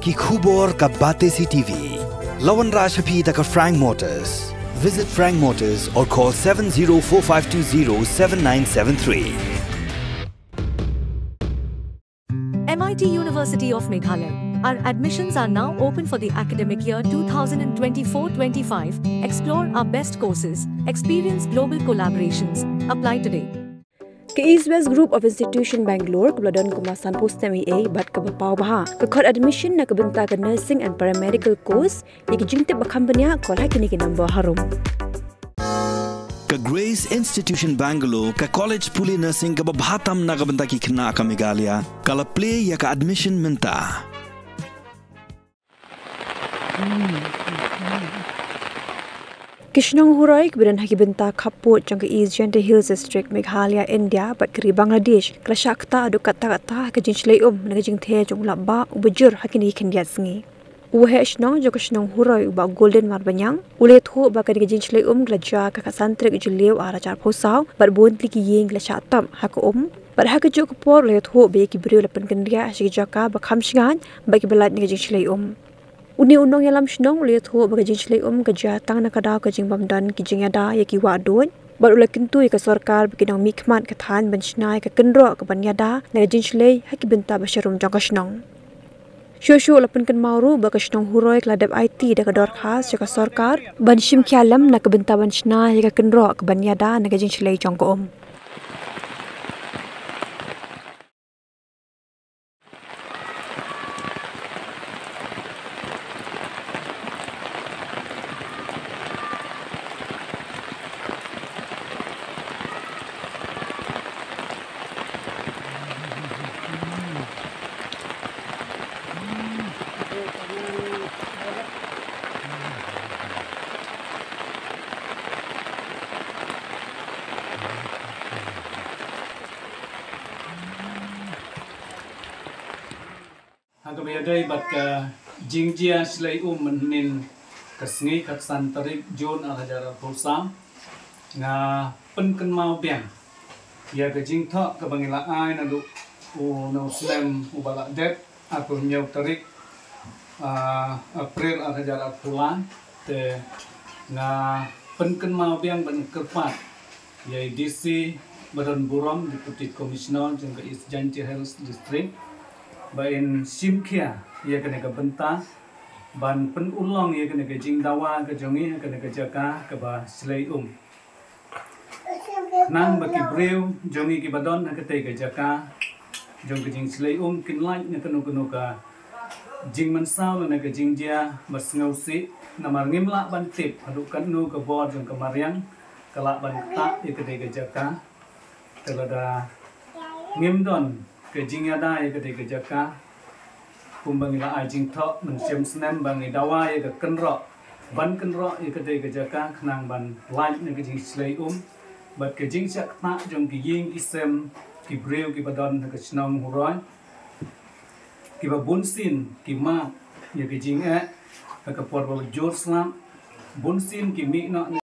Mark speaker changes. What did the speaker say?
Speaker 1: ki khubor ka bate si TV. Lawan Rashaphi da ka Frank Motors. Visit Frank Motors or call 7045207973.
Speaker 2: MIT University of Meghalaya. Our admissions are now open for the academic year 2024-25. Explore our best courses. Experience global collaborations. Apply today.
Speaker 3: Ke East West Group of Institution Bangalore kebeladon kemasan post MA bat ke berpau bah ke kod admission nak kebenta ke nursing and paramedical course yang ke Jingther company call kini ke number harum.
Speaker 1: Ka Grace Institution Bangalore ka college puli nursing ka babhatam na kabenta ki khna ka Meghalaya kala play ya ka admission menta.
Speaker 3: Shnong Huroi kemudian hakibenta kaput jang ke East Jingther Hills District Meghalaya India bat keri Bangladesh kala syakta adu kata-kata ke Shlei nang Jingther jong Lapbah Bajur hakini kendiat sengi. Uhe Shnong jang Shnong Huroi ba golden marbanyang ule tho ba ke Shlei glaja ka santri ke jelew ara jar posau bat bontli ki Ïing la syatam hak bat hak juk por le tho be ki brio lapan kendia asik jaka ba khamsngan ba ki belat ni Shlei Uni unong yalam Shnong lihat ho bagi Shlei ke jatang nak ada ke jing bamdan ki jing ada ya ki wadon bar ula kentu ke sarkar bagi nang mikmat ke than benchnai ke kendro ke banyada na Shlei haki benta basharum jang Shnong Shosho lapan kan mauru bagi Shnong Huroi keladap IT dak dor khas ke sarkar ban shim kyalam nak benta benchnai ke kendro ke banyada na Shlei jang ko
Speaker 4: Agak bat ke Jingther Shlei menin kesngi kat santarik John alajara pulsam nga penken mau biang ya ke Jingther ke bangilaai nadu no slam ubala det atau nyau tarik April alajara pulan te nga penken mau biang ban kerpat ya DC Badan Buram Deputy Commissioner jang ke East Jingther Hills District bain simkia ia kena ke benta ban penulang ia kena ke jingdawa ke jongi kena ke jaka ke ba Shlei nang bagi breu jongi ki badon ke te ke jaka jong ke jing Shlei kinlai ne kenu ka jing mansau ne ke Jingther basngausi namar ngimla ban tip adukan nu ke bod jong ke mariang kala ban ta ia ke te ke jaka telada ngimdon ke jingada ya ke jaka kumbangila Jingther mencium senam bangi dawa ya ke kenro ban kenro ya ke jaka kenang ban lain ya ke jing Shlei bat ke jing sak ta jong ki Ïing isem ki breu ki badon ke Shnong Huroi ki ba bunsin ki ma ya ke jing ke por Bajur slam bunsin ki mi no